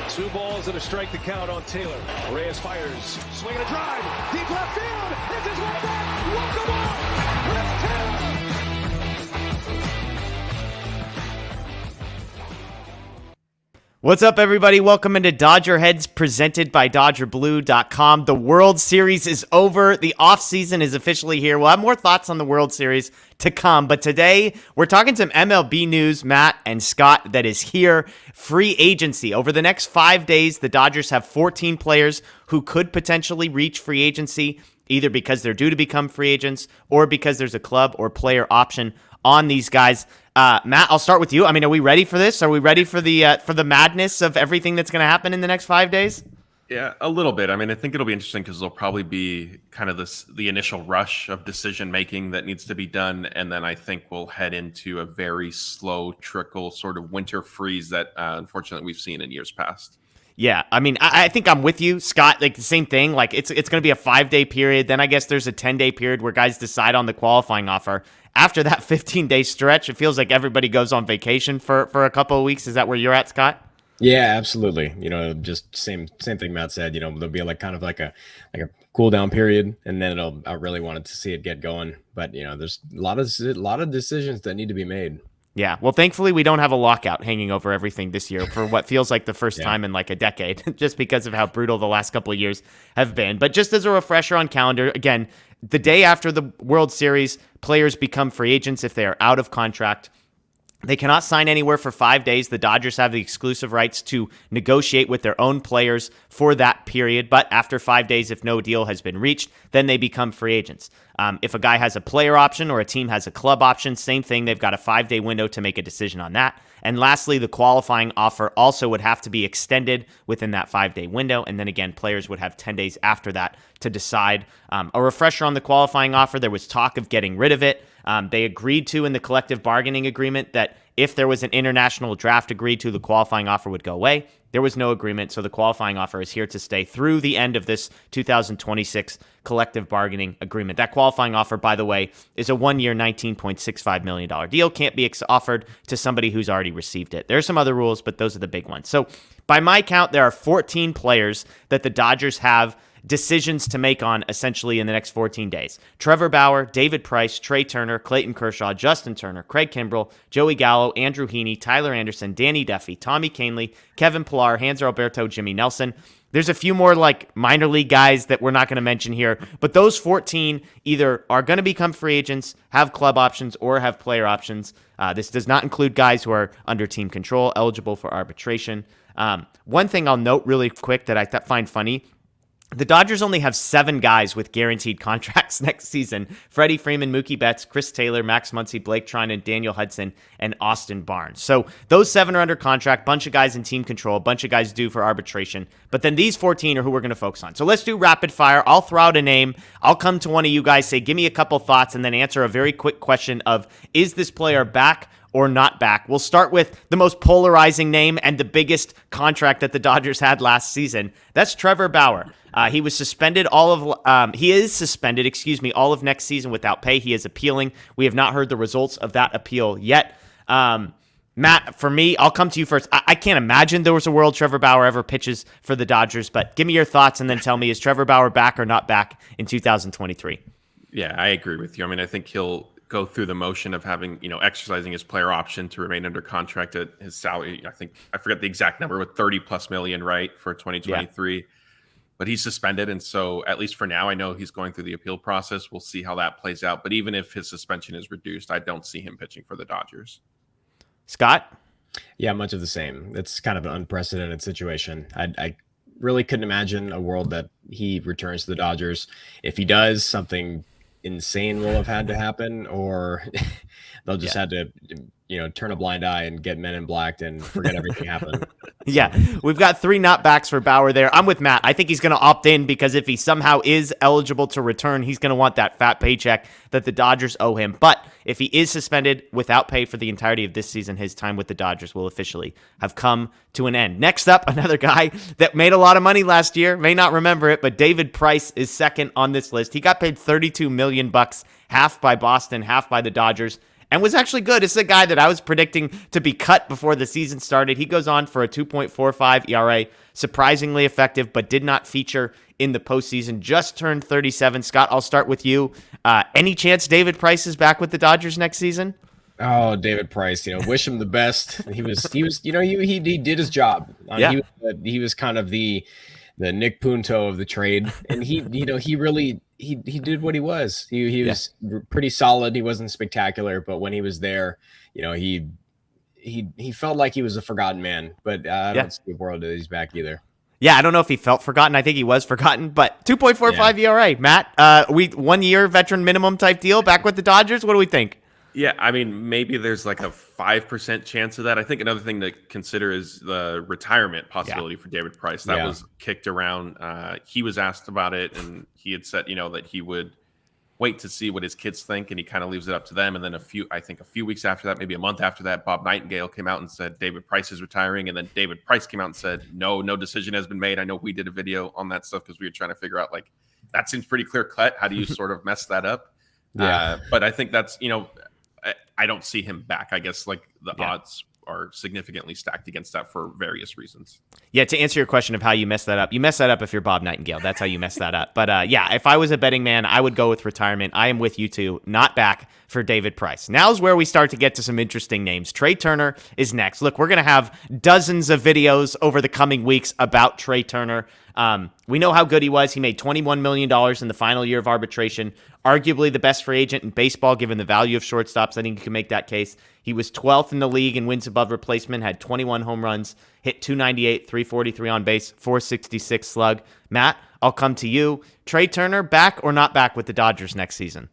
Two balls and a strike to count on Taylor. Reyes fires, swinging a drive, deep left field. This is way back. Walk-a-walk. Chris Taylor. What's up, everybody? Welcome into DodgerHeads, presented by DodgerBlue.com. The World Series is over. The offseason is officially here. We'll have more thoughts on the World Series to come, but today we're talking some MLB news, Matt and Scott, that is here. Free agency. Over the next 5 days, the Dodgers have 14 players who could potentially reach free agency, either because they're due to become free agents or because there's a club or player option on these guys. Matt, I'll start with you. I mean, are we ready for this? Are we ready for the madness of everything that's going to happen in the next 5 days? Yeah, a little bit. I mean, I think it'll be interesting because there'll probably be kind of the initial rush of decision making that needs to be done, and then I think we'll head into a very slow trickle, sort of winter freeze that unfortunately we've seen in years past. Yeah, I mean, I think I'm with you, Scott. Like the same thing. Like it's going to be a 5-day period. Then I guess there's a 10-day period where guys decide on the qualifying offer. After that 15-day stretch, it feels like everybody goes on vacation for a couple of weeks. Is that where you're at, Scott? Yeah, absolutely. Just same thing Matt said. There'll be kind of a cool down period, and then I really wanted to see it get going. But there's a lot of decisions that need to be made. Yeah, well, thankfully, we don't have a lockout hanging over everything this year for what feels like the first time in like a decade, just because of how brutal the last couple of years have been. But just as a refresher on calendar, again, the day after the World Series, players become free agents if they are out of contract. They cannot sign anywhere for 5 days. The Dodgers have the exclusive rights to negotiate with their own players for that period. But after 5 days, if no deal has been reached, then they become free agents. If a guy has a player option or a team has a club option, same thing. They've got a 5-day window to make a decision on that. And lastly, the qualifying offer also would have to be extended within that 5-day window. And then again, players would have 10 days after that to decide. A refresher on the qualifying offer, there was talk of getting rid of it. They agreed to in the collective bargaining agreement that if there was an international draft agreed to, the qualifying offer would go away. There was no agreement, so the qualifying offer is here to stay through the end of this 2026 collective bargaining agreement. That qualifying offer, by the way, is a 1-year, $19.65 million deal. Can't be offered to somebody who's already received it. There are some other rules, but those are the big ones. So by my count, there are 14 players that the Dodgers have decisions to make on essentially in the next 14 days. Trevor Bauer, David Price, Trea Turner, Clayton Kershaw, Justin Turner, Craig Kimbrel, Joey Gallo, Andrew Heaney, Tyler Anderson, Danny Duffy, Tommy Kahnle, Kevin Pillar, Hanser Alberto, Jimmy Nelson. There's a few more like minor league guys that we're not going to mention here, but those 14 either are going to become free agents, have club options, or have player options. This does not include guys who are under team control, eligible for arbitration. One thing I'll note really quick that I find funny, the Dodgers only have 7 guys with guaranteed contracts next season. Freddie Freeman, Mookie Betts, Chris Taylor, Max Muncy, Blake Trinan, Daniel Hudson, and Austin Barnes. So those 7 are under contract, bunch of guys in team control, bunch of guys due for arbitration. But then these 14 are who we're going to focus on. So let's do rapid fire. I'll throw out a name. I'll come to one of you guys, say, give me a couple thoughts, and then answer a very quick question of, is this player back or not back? We'll start with the most polarizing name and the biggest contract that the Dodgers had last season. That's Trevor Bauer. He was suspended all of next season without pay. He is appealing. We have not heard the results of that appeal yet. Matt, for me, I'll come to you first. I can't imagine there was a world Trevor Bauer ever pitches for the Dodgers, but give me your thoughts and then tell me, is Trevor Bauer back or not back in 2023? Yeah, I agree with you. I mean, I think he'll go through the motion of having, exercising his player option to remain under contract at his salary. I forget the exact number, but 30 plus million, right, for 2023. Yeah. But he's suspended. And so at least for now, I know he's going through the appeal process. We'll see how that plays out. But even if his suspension is reduced, I don't see him pitching for the Dodgers. Scott? Yeah, much of the same. It's kind of an unprecedented situation. I really couldn't imagine a world that he returns to the Dodgers. If he does, something insane will have had to happen, or they'll just have to turn a blind eye and get Men in Black and forget everything happened. Yeah, we've got 3 not backs for Bauer there. I'm with Matt. I think he's going to opt in because if he somehow is eligible to return, he's going to want that fat paycheck that the Dodgers owe him. But if he is suspended without pay for the entirety of this season, his time with the Dodgers will officially have come to an end. Next up, another guy that made a lot of money last year, may not remember it, but David Price is second on this list. He got paid $32 million, half by Boston, half by the Dodgers. and was actually good. It's a guy that I was predicting to be cut before the season started. He goes on for a 2.45 ERA, surprisingly effective, but did not feature in the postseason. Just turned 37. Scott, I'll start with you. Any chance David Price is back with the Dodgers next season? Oh, David Price, wish him the best. He did his job. He was kind of the Nick Punto of the trade, and he did what he was. He was pretty solid. He wasn't spectacular, but when he was there, he felt like he was a forgotten man. But I don't see a world that he's back either. Yeah, I don't know if he felt forgotten. I think he was forgotten, but 2.45 ERA. Matt, 1 year veteran minimum type deal back with the Dodgers. What do we think? Yeah, I mean, maybe there's like a 5% chance of that. I think another thing to consider is the retirement possibility for David Price. That was kicked around. He was asked about it, and he had said, that he would wait to see what his kids think, and he kind of leaves it up to them. And then a few weeks after that, maybe a month after that, Bob Nightingale came out and said David Price is retiring, and then David Price came out and said, no decision has been made. I know we did a video on that stuff because we were trying to figure out, like, that seems pretty clear cut. How do you sort of mess that up? But I think that's, I don't see him back. I guess like the odds are significantly stacked against that for various reasons. Yeah, to answer your question of how you mess that up if you're Bob Nightingale. That's how you mess that up. But if I was a betting man, I would go with retirement. I am with you two, not back for David Price. Now's where we start to get to some interesting names. Trea Turner is next. Look, we're going to have dozens of videos over the coming weeks about Trea Turner. We know how good he was. He made $21 million in the final year of arbitration. Arguably the best free agent in baseball, given the value of shortstops. I think you can make that case. He was 12th in the league in wins above replacement, had 21 home runs, hit 298, 343 on base, 466 slug. Matt, I'll come to you. Trea Turner, back or not back with the Dodgers next season?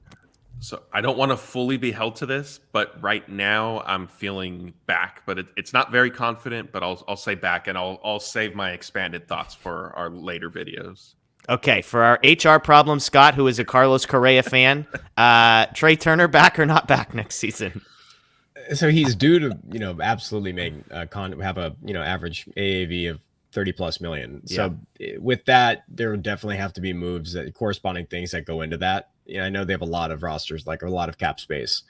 So I don't want to fully be held to this, but right now I'm feeling back. But it's not very confident, but I'll say back, and I'll save my expanded thoughts for our later videos. Okay, for our HR problem, Scott, who is a Carlos Correa fan, Trea Turner, back or not back next season? So he's due to, absolutely make have a, average AAV of 30 plus million. So with that, there would definitely have to be moves, that corresponding things that go into that. I know they have a lot of rosters, like a lot of cap space.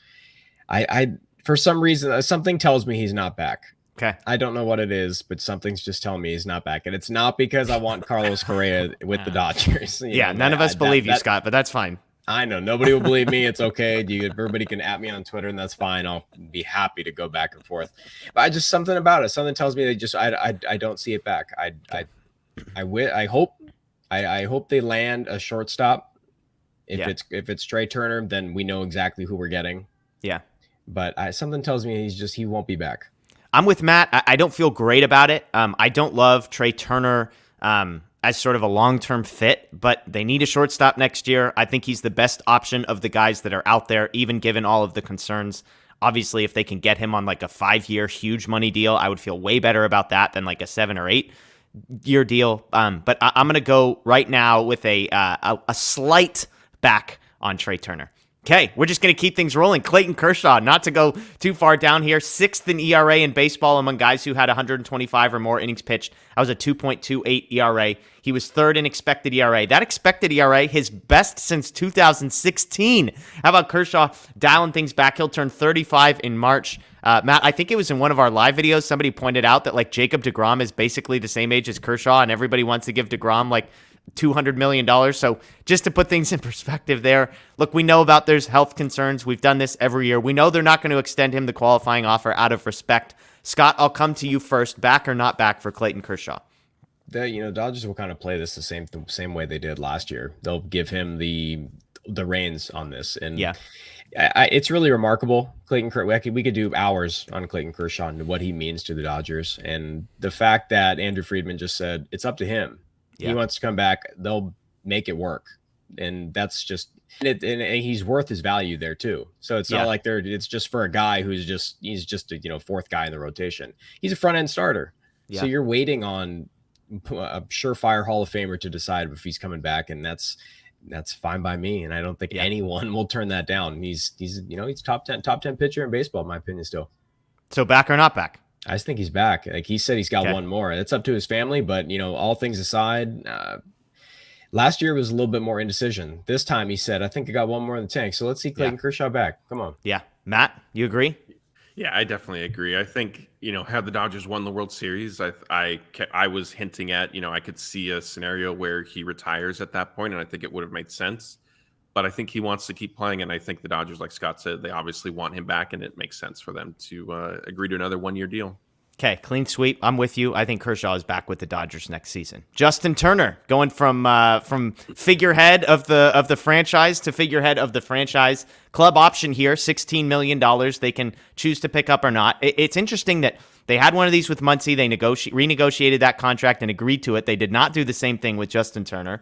I for some reason, something tells me he's not back. Okay. I don't know what it is, but something's just telling me he's not back. And it's not because I want Carlos Correa with the Dodgers. None of us believe you, Scott, but that's fine. I know. Nobody will believe me. It's okay. Everybody can at me on Twitter, and that's fine. I'll be happy to go back and forth. But I just, something about it. Something tells me I don't see it back. I hope they land a shortstop. If it's Trea Turner, then we know exactly who we're getting. Yeah. But something tells me he won't be back. I'm with Matt. I don't feel great about it. I don't love Trea Turner as sort of a long-term fit, but they need a shortstop next year. I think he's the best option of the guys that are out there, even given all of the concerns. Obviously, if they can get him on like a 5-year huge money deal, I would feel way better about that than like a 7 or 8 year deal. But I'm going to go right now with a slight back on Trea Turner. Okay, we're just going to keep things rolling. Clayton Kershaw, not to go too far down here, 6th in ERA in baseball among guys who had 125 or more innings pitched. That was a 2.28 ERA. He was 3rd in expected ERA. That expected ERA, his best since 2016. How about Kershaw dialing things back? He'll turn 35 in March. Matt, I think it was in one of our live videos, somebody pointed out that like Jacob deGrom is basically the same age as Kershaw, and everybody wants to give deGrom like $200 million. So just to put things in perspective there, look, we know about there's health concerns. We've done this every year. We know they're not going to extend him the qualifying offer out of respect. Scott, I'll come to you first. Back or not back for Clayton Kershaw? Dodgers will kind of play this the same way they did last year. They'll give him the reins on this. And it's really remarkable. Clayton Kershaw, we could do hours on Clayton Kershaw and what he means to the Dodgers. And the fact that Andrew Friedman just said it's up to him. He wants to come back, they'll make it work. And that's just it, and he's worth his value there too. So it's not like it's just for a guy he's just a 4th guy in the rotation. He's a front end starter. So you're waiting on a surefire Hall of Famer to decide if he's coming back, and that's fine by me. And I don't think anyone will turn that down. He's top 10 pitcher in baseball, in my opinion, still. So back or not back? I just think he's back. Like he said, he's got one more. That's up to his family. But all things aside, Last year was a little bit more indecision. This time he said, I think I got one more in the tank. So let's see Clayton Kershaw back. Come on. Yeah. Matt, you agree? Yeah, I definitely agree. I think, had the Dodgers won the World Series, I was hinting at, I could see a scenario where he retires at that point, and I think it would have made sense. But I think he wants to keep playing, and I think the Dodgers, like Scott said, they obviously want him back, and it makes sense for them to agree to another one-year deal. Okay, clean sweep. I'm with you. I think Kershaw is back with the Dodgers next season. Justin Turner going from figurehead of the franchise to figurehead of the franchise. Club option here, $16 million. They can choose to pick up or not. It's interesting that they had one of these with Muncy. They renegotiated that contract and agreed to it. They did not do the same thing with Justin Turner.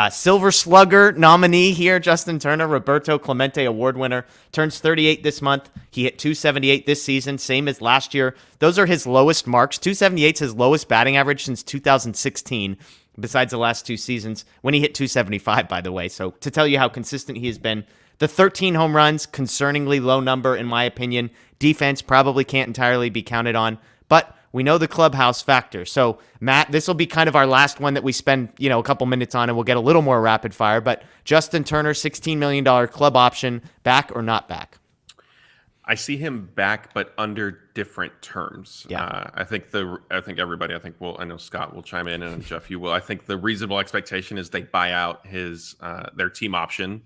Silver Slugger nominee here, Justin Turner, Roberto Clemente Award winner, turns 38 this month. He hit 278 this season, same as last year. Those are his lowest marks. 278 is his lowest batting average since 2016, besides the last 2 seasons, when he hit 275, by the way. So to tell you how consistent he has been, the 13 home runs, concerningly low number, in my opinion. Defense probably can't entirely be counted on, but we know the clubhouse factor. So, Matt, this will be kind of our last one that we spend, a couple minutes on, and we'll get a little more rapid fire. But Justin Turner, $16 million club option, back or not back? I see him back, but under different terms. Yeah. I think everybody. I know Scott will chime in, and Jeff, you will. I think the reasonable expectation is they buy out their team option.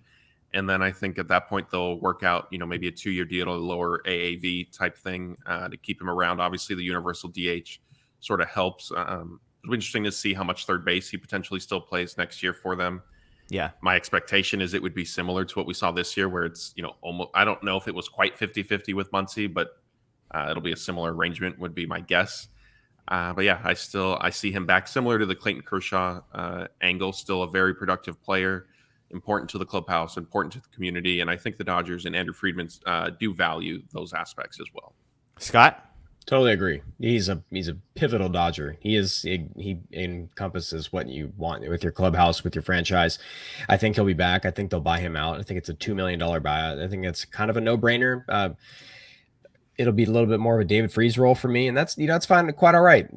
And then I think at that point they'll work out, maybe a 2-year deal, a lower AAV type thing to keep him around. Obviously, the universal DH sort of helps. It'll be interesting to see how much third base he potentially still plays next year for them. Yeah. My expectation is it would be similar to what we saw this year, where it's, almost, I don't know if it was quite 50-50 with Muncy, but it'll be a similar arrangement would be my guess. But yeah, I see him back similar to the Clayton Kershaw angle, still a very productive player. Important to the clubhouse, important to the community, and I think the Dodgers and Andrew Friedman do value those aspects as well. Scott? Totally agree. He's a pivotal Dodger. He encompasses what you want with your clubhouse, with your franchise. I think he'll be back. I think they'll buy him out. I think it's a $2 million buyout. I think it's kind of a no-brainer. It'll be a little bit more of a David Freese role for me, and that's fine, quite all right.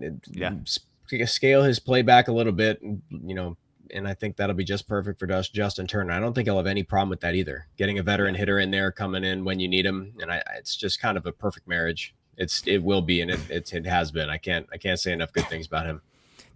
Scale his play back a little bit, and I think that'll be just perfect for Justin Turner. I don't think he'll have any problem with that either. Getting a veteran hitter in there, coming in when you need him, and it's just kind of a perfect marriage. It will be, and it has been. I can't say enough good things about him.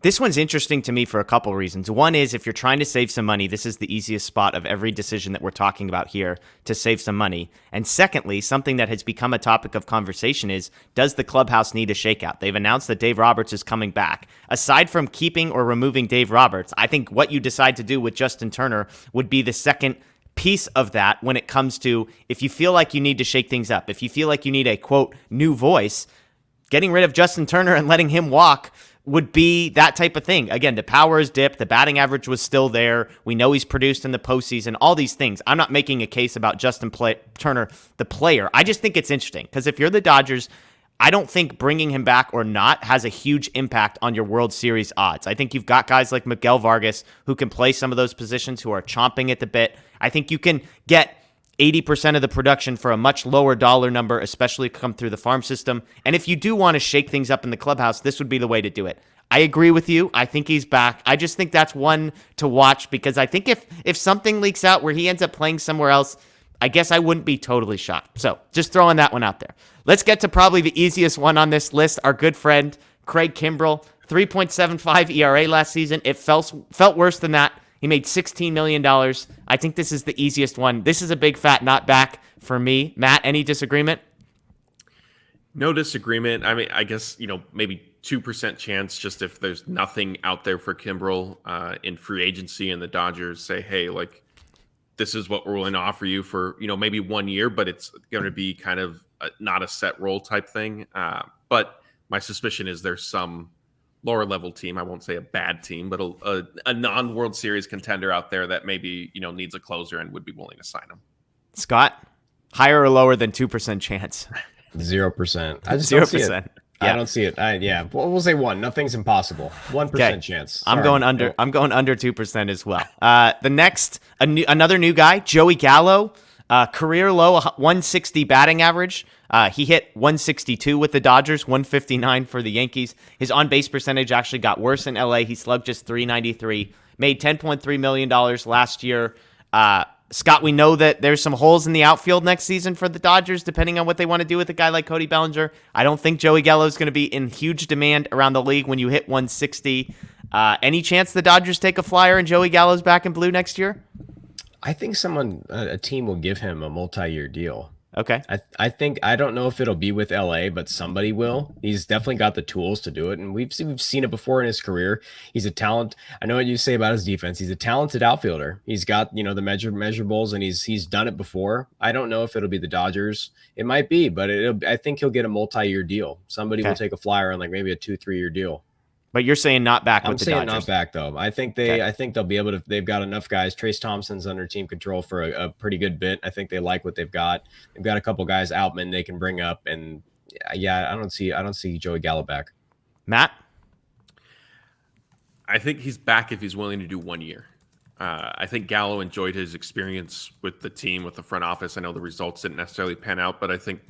This one's interesting to me for a couple reasons. One is if you're trying to save some money, this is the easiest spot of every decision that we're talking about here to save some money. And secondly, something that has become a topic of conversation is, does the clubhouse need a shakeout? They've announced that Dave Roberts is coming back. Aside from keeping or removing Dave Roberts, I think what you decide to do with Justin Turner would be the second piece of that when it comes to if you feel like you need to shake things up, if you feel like you need a, quote, new voice, getting rid of Justin Turner and letting him walk would be that type of thing. Again, the power is dipped. The batting average was still there. We know he's produced in the postseason, all these things. I'm not making a case about Justin Turner, the player. I just think it's interesting because if you're the Dodgers, I don't think bringing him back or not has a huge impact on your World Series odds. I think you've got guys like Miguel Vargas who can play some of those positions, who are chomping at the bit. I think you can get 80% of the production for a much lower dollar number, especially come through the farm system. And if you do want to shake things up in the clubhouse, this would be the way to do it. I agree with you. I think he's back. I just think that's one to watch because I think if something leaks out where he ends up playing somewhere else, I guess I wouldn't be totally shocked. So just throwing that one out there. Let's get to probably the easiest one on this list. Our good friend, Craig Kimbrel, 3.75 ERA last season. It felt worse than that. He made $16 million. I think this is the easiest one. This is a big fat not back for me. Matt, any disagreement? No disagreement. I mean, I guess, maybe 2% chance just if there's nothing out there for Kimbrel in free agency and the Dodgers say, hey, like, this is what we're willing to offer you for, maybe 1 year, but it's going to be kind of not a set role type thing. But my suspicion is there's some lower level team, I won't say a bad team, but a non-World Series contender out there that maybe, needs a closer and would be willing to sign him. Scott, higher or lower than 2% chance? 0%. I just 0%. Yeah. I don't see it. We'll say 1. Nothing's impossible. 1% chance. Sorry. I'm going under 2% as well. The next, another new guy, Joey Gallo, career low 160 batting average. He hit 162 with the Dodgers, 159 for the Yankees. His on-base percentage actually got worse in LA. He slugged just 393. made $10.3 million last year. Scott, we know that there's some holes in the outfield next season for the Dodgers, depending on what they want to do with a guy like Cody Bellinger. I don't think Joey Gallo is going to be in huge demand around the league when you hit 160. Any chance the Dodgers take a flyer and Joey Gallo's back in blue next year? I think a team will give him a multi-year deal. Okay. I don't know if it'll be with LA, but somebody will. He's definitely got the tools to do it. And we've seen it before in his career. He's a talent. I know what you say about his defense. He's a talented outfielder. He's got, the measurables, and he's done it before. I don't know if it'll be the Dodgers. It might be, but I think he'll get a multi-year deal. Somebody will take a flyer on like maybe a 2-3 year deal. But you're saying not back with the Dodgers. I'm saying not back, though. I think they'll be able to. They've got enough guys. Trace Thompson's under team control for a pretty good bit. I think they like what they've got. They've got a couple guys, Outman, they can bring up, and I don't see Joey Gallo back. Matt, I think he's back if he's willing to do 1 year. I think Gallo enjoyed his experience with the team, with the front office. I know the results didn't necessarily pan out, but I think,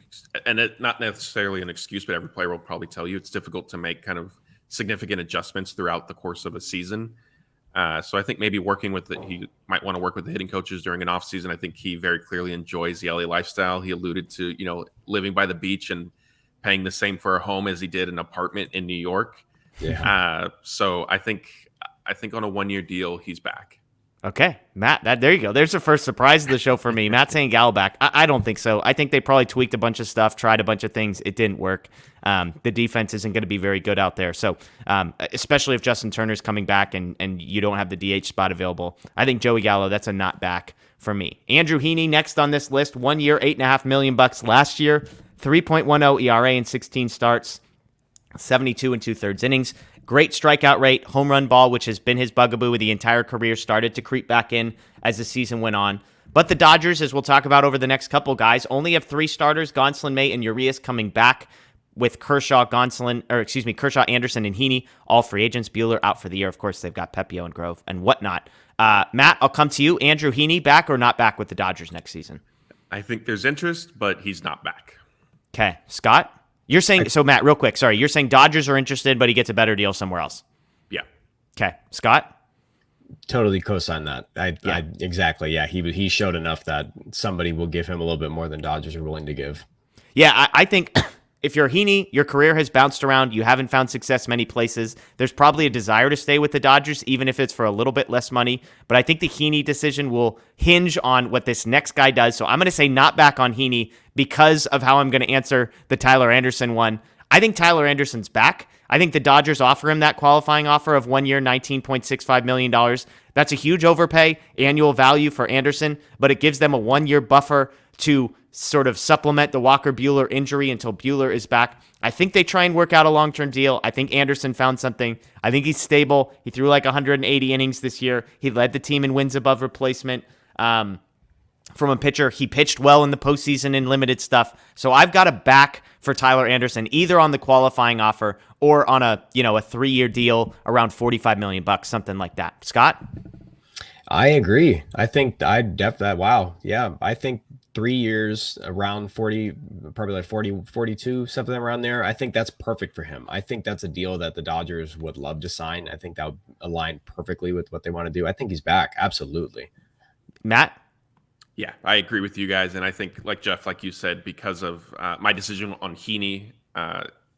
and it not necessarily an excuse, but every player will probably tell you it's difficult to make kind of significant adjustments throughout the course of a season. So I think maybe he might want to work with the hitting coaches during an off season. I think he very clearly enjoys the LA lifestyle. He alluded to, living by the beach and paying the same for a home as he did an apartment in New York. Yeah. So I think on a 1 year deal, he's back. Okay, Matt, there you go. There's the first surprise of the show for me. Matt saying Gallo back. I don't think so. I think they probably tweaked a bunch of stuff, tried a bunch of things. It didn't work. The defense isn't going to be very good out there. So especially if Justin Turner's coming back and you don't have the DH spot available, I think Joey Gallo, that's a not back for me. Andrew Heaney next on this list. 1 year, $8.5 million last year, 3.10 ERA in 16 starts, 72 2/3 innings. Great strikeout rate, home run ball, which has been his bugaboo the entire career, started to creep back in as the season went on. But the Dodgers, as we'll talk about over the next couple guys, only have 3 starters, Gonsolin, May, and Urias coming back with Kershaw, Anderson, and Heaney, all free agents. Buehler out for the year. Of course, they've got Pepio and Grove and whatnot. Matt, I'll come to you. Andrew Heaney, back or not back with the Dodgers next season? I think there's interest, but he's not back. Okay. Scott? You're saying, so Matt, real quick, sorry, you're saying Dodgers are interested, but he gets a better deal somewhere else. Yeah. Okay. Scott? Totally co-sign that. Exactly. Yeah. He showed enough that somebody will give him a little bit more than Dodgers are willing to give. Yeah. I think if you're Heaney, your career has bounced around. You haven't found success many places. There's probably a desire to stay with the Dodgers, even if it's for a little bit less money. But I think the Heaney decision will hinge on what this next guy does. So I'm going to say not back on Heaney because of how I'm going to answer the Tyler Anderson one. I think Tyler Anderson's back. I think the Dodgers offer him that qualifying offer of 1 year, $19.65 million. That's a huge overpay, annual value for Anderson, but it gives them a 1 year buffer to sort of supplement the Walker Buehler injury until Buehler is back. I think they try and work out a long-term deal. I think Anderson found something. I think he's stable. He threw like 180 innings this year. He led the team in wins above replacement. From a pitcher, he pitched well in the postseason in limited stuff. So I've got a back for Tyler Anderson, either on the qualifying offer or on a 3 year deal around $45 million, something like that. Scott? I agree. I think wow. Yeah. I think 3 years around 40, probably like 40, 42, something around there. I think that's perfect for him. I think that's a deal that the Dodgers would love to sign. I think that would align perfectly with what they want to do. I think he's back. Absolutely. Matt? Yeah, I agree with you guys. And I think, like Jeff, like you said, because of my decision on Heaney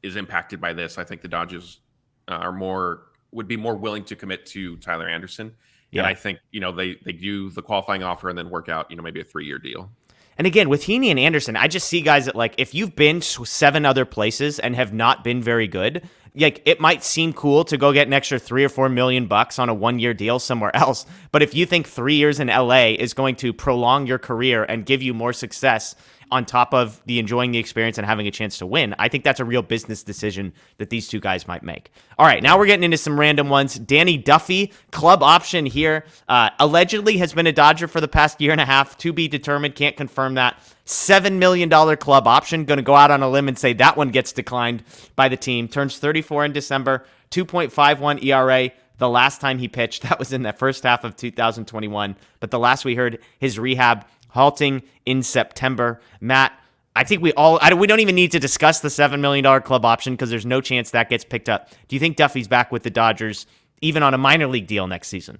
is impacted by this, I think the Dodgers would be more willing to commit to Tyler Anderson. Yeah. And I think, they do the qualifying offer and then work out, maybe a 3 year deal. And again, with Heaney and Anderson, I just see guys that, like, if you've been 7 other places and have not been very good, like, it might seem cool to go get an extra $3 or $4 million on a 1 year deal somewhere else. But if you think 3 years in LA is going to prolong your career and give you more success on top of enjoying the experience and having a chance to win, I think that's a real business decision that these two guys might make. All right, now we're getting into some random ones. Danny Duffy, club option here. Allegedly has been a Dodger for the past year and a half. To be determined, can't confirm that. $7 million club option. Going to go out on a limb and say that one gets declined by the team. Turns 34 in December, 2.51 ERA. The last time he pitched, that was in the first half of 2021. But the last we heard, his rehab halting in September. Matt, I think we don't even need to discuss the $7 million club option because there's no chance that gets picked up. Do you think Duffy's back with the Dodgers, even on a minor league deal next season?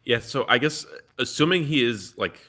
Yeah, so I guess assuming he is like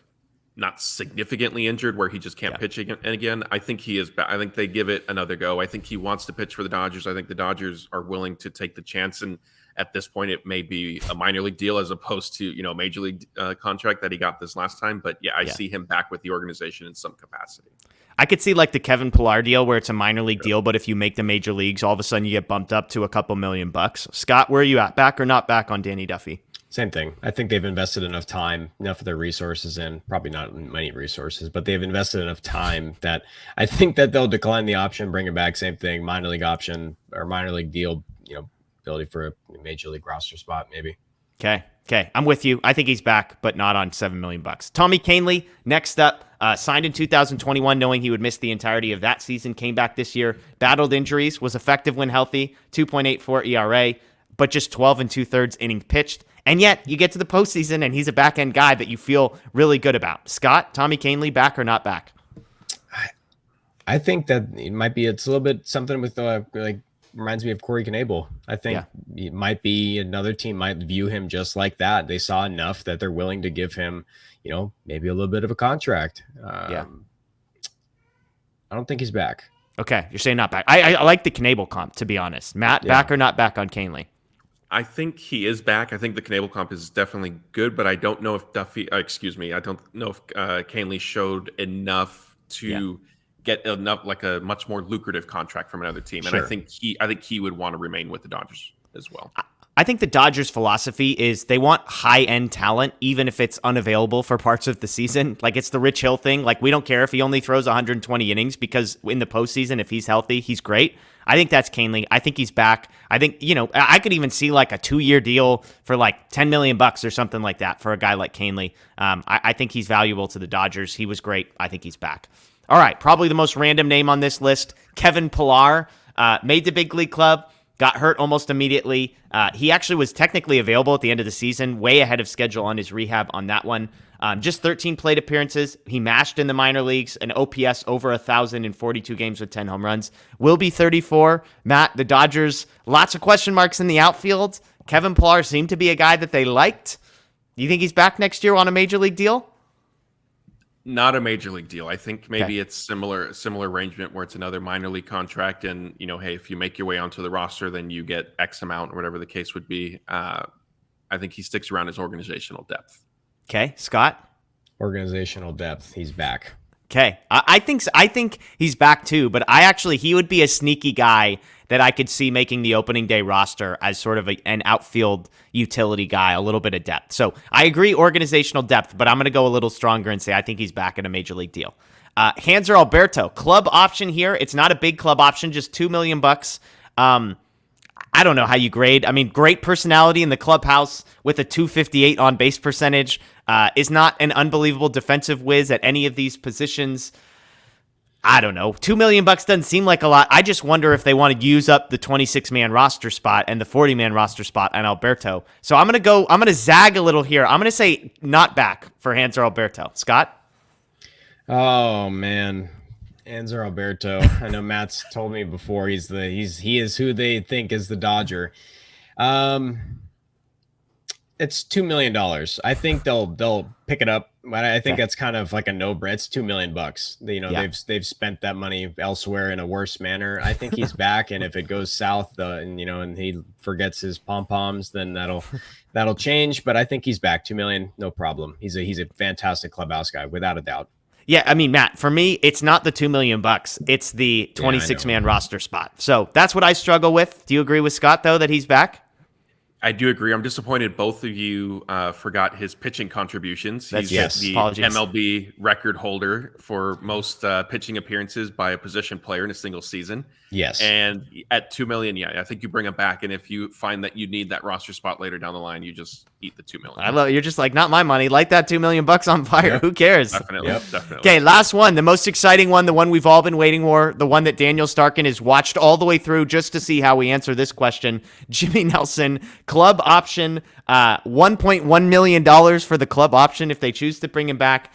not significantly injured where he just can't pitch again, I think he is back. I think they give it another go. I think he wants to pitch for the Dodgers. I think the Dodgers are willing to take the chance, and at this point it may be a minor league deal as opposed to, a major league contract that he got this last time. But I see him back with the organization in some capacity. I could see like the Kevin Pillar deal where it's a minor league deal, but if you make the major leagues, all of a sudden you get bumped up to a couple $1,000,000. Scott, where are you at? Back or not back on Danny Duffy? Same thing. I think they've invested enough time, enough of their resources in, probably not many resources, but they've invested enough time that I think that they'll decline the option, bring it back. Same thing, minor league option or minor league deal, ability for a major league roster spot, maybe. Okay. I'm with you. I think he's back, but not on $7 million. Tommy Kahnle, next up, signed in 2021, knowing he would miss the entirety of that season, came back this year, battled injuries, was effective when healthy, 2.84 ERA, but just 12 2/3 innings pitched. And yet you get to the postseason and he's a back end guy that you feel really good about. Scott, Tommy Kahnle, back or not back? I think that it's a little bit something with reminds me of Corey Knebel. I think it might be another team might view him just like that. They saw enough that they're willing to give him, maybe a little bit of a contract. I don't think he's back. Okay, you're saying not back. I like the Knebel comp, to be honest. Matt, back or not back on Kahnle? I think he is back. I think the Knebel comp is definitely good, but I don't know if I don't know if Kahnle showed enough to get enough, like a much more lucrative contract from another team. And I think he would want to remain with the Dodgers as well. I think the Dodgers' philosophy is they want high-end talent, even if it's unavailable for parts of the season. Like, it's the Rich Hill thing. Like, we don't care if he only throws 120 innings because in the postseason, if he's healthy, he's great. I think that's Kahnle. I think he's back. I think, I could even see like a 2-year deal for like $10 million or something like that for a guy like Kahnle. I think he's valuable to the Dodgers. He was great. I think he's back. All right, probably the most random name on this list, Kevin Pillar, made the big league club, got hurt almost immediately. He actually was technically available at the end of the season, way ahead of schedule on his rehab on that one. Just 13 plate appearances. He mashed in the minor leagues, an OPS over 1,000 in 42 games with 10 home runs. Will be 34. Matt, the Dodgers, lots of question marks in the outfield. Kevin Pillar seemed to be a guy that they liked. Do you think he's back next year on a major league deal? Not a major league deal. I think maybe it's similar arrangement where it's another minor league contract, and hey, if you make your way onto the roster, then you get X amount or whatever the case would be. I think he sticks around his organizational depth. Okay, Scott. Organizational depth. He's back. Okay, I think he's back too, but he would be a sneaky guy that I could see making the opening day roster as sort of an outfield utility guy, a little bit of depth. So I agree, organizational depth, but I'm going to go a little stronger and say I think he's back in a major league deal. Hanser Alberto, club option here. It's not a big club option, just $2 million. I don't know how you grade. I mean, great personality in the clubhouse with a 258 on base percentage. Is not an unbelievable defensive whiz at any of these positions. I don't know. $2 million doesn't seem like a lot. I just wonder if they want to use up the 26-man roster spot and the 40-man roster spot on Alberto. So I'm going to zag a little here. I'm going to say not back for Hanser Alberto. Scott? Oh, man. Hanser Alberto. I know Matt's told me before he is who they think is the Dodger. It's $2 million. I think they'll pick it up. But I think that's kind of like a no-brainer. It's $2 million. They've spent that money elsewhere in a worse manner. I think he's back, and if it goes south, and he forgets his pom-poms, then that'll change. But I think he's back. $2 million, no problem. He's a fantastic clubhouse guy, without a doubt. Yeah, I mean, Matt, for me, it's not the $2 million. It's the 26-man roster spot. So that's what I struggle with. Do you agree with Scott, though, that he's back? I do agree. I'm disappointed both of you forgot his pitching contributions. He's the Apologies. MLB record holder for most pitching appearances by a position player in a single season. Yes. And at $2 million, I think you bring him back. And if you find that you need that roster spot later down the line, you just eat the $2 million. I love it. You're just like, not my money. Light that $2 million on fire. Yep. Who cares? Definitely. Okay, last one. The most exciting one, the one we've all been waiting for, the one that Daniel Starkin has watched all the way through just to see how we answer this question. Jimmy Nelson, club option, $1.1 million for the club option if they choose to bring him back.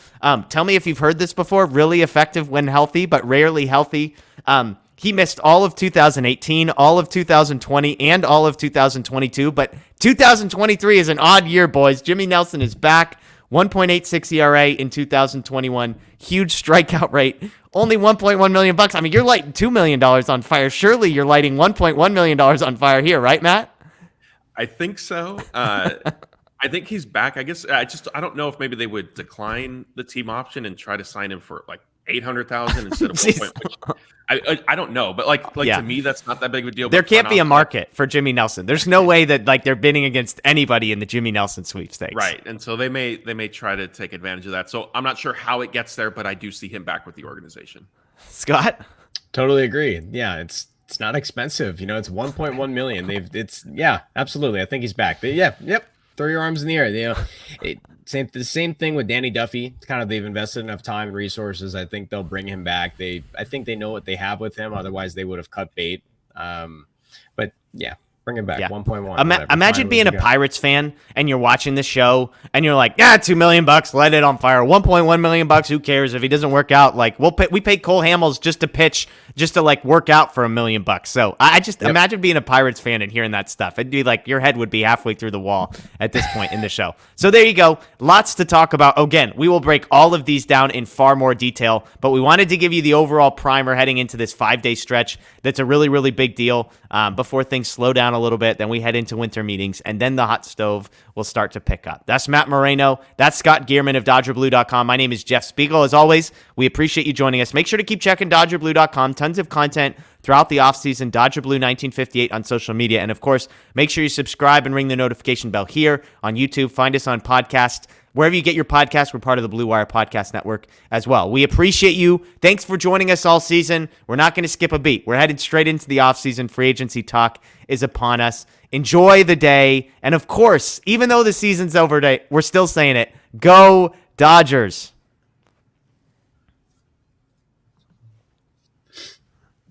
Tell me if you've heard this before. Really effective when healthy, but rarely healthy. He missed all of 2018, all of 2020, and all of 2022. But 2023 is an odd year, boys. Jimmy Nelson is back. 1.86 ERA in 2021. Huge strikeout rate. Only $1.1 million. I mean, you're lighting $2 million on fire. Surely you're lighting $1.1 million on fire here, right, Matt? I think so. I think he's back. I guess I don't know if maybe they would decline the team option and try to sign him for like 800,000 instead of 1. I don't know, but to me that's not that big of a deal. There can't be a market for Jimmy Nelson. There's no way that they're bidding against anybody in the Jimmy Nelson sweepstakes. Right. And so they may try to take advantage of that. So I'm not sure how it gets there, but I do see him back with the organization. Scott? Totally agree. Yeah, it's not expensive. It's 1.1 million. Absolutely. I think he's back. But yep. Throw your arms in the air. The same thing with Danny Duffy. Kind of they've invested enough time and resources. I think they'll bring him back. I think they know what they have with him. Otherwise, they would have cut bait. But yeah, bring him back. 1.1. Imagine being a Pirates fan and you're watching the show and you're like, $2 million, let it on fire. 1.1 million bucks. Who cares if he doesn't work out? Like we paid Cole Hamels just to pitch, just to like work out for $1 million. So I just imagine being a Pirates fan and hearing that stuff. It'd be like your head would be halfway through the wall at this point in the show. So there you go. Lots to talk about. Again, we will break all of these down in far more detail, but we wanted to give you the overall primer heading into this 5-day stretch. That's a really, really big deal before things slow down a little bit. Then we head into winter meetings, and then the hot stove will start to pick up. That's Matt Moreno. That's Scott Geirman of DodgerBlue.com. My name is Jeff Spiegel. As always, we appreciate you joining us. Make sure to keep checking DodgerBlue.com. Tons of content throughout the offseason. DodgerBlue1958 on social media. And, of course, make sure you subscribe and ring the notification bell here on YouTube. Find us on podcast. Wherever you get your podcast, we're part of the Blue Wire Podcast Network as well. We appreciate you. Thanks for joining us all season. We're not going to skip a beat. We're headed straight into the offseason. Free agency talk is upon us. Enjoy the day. And, of course, even though the season's over, we're still saying it. Go Dodgers.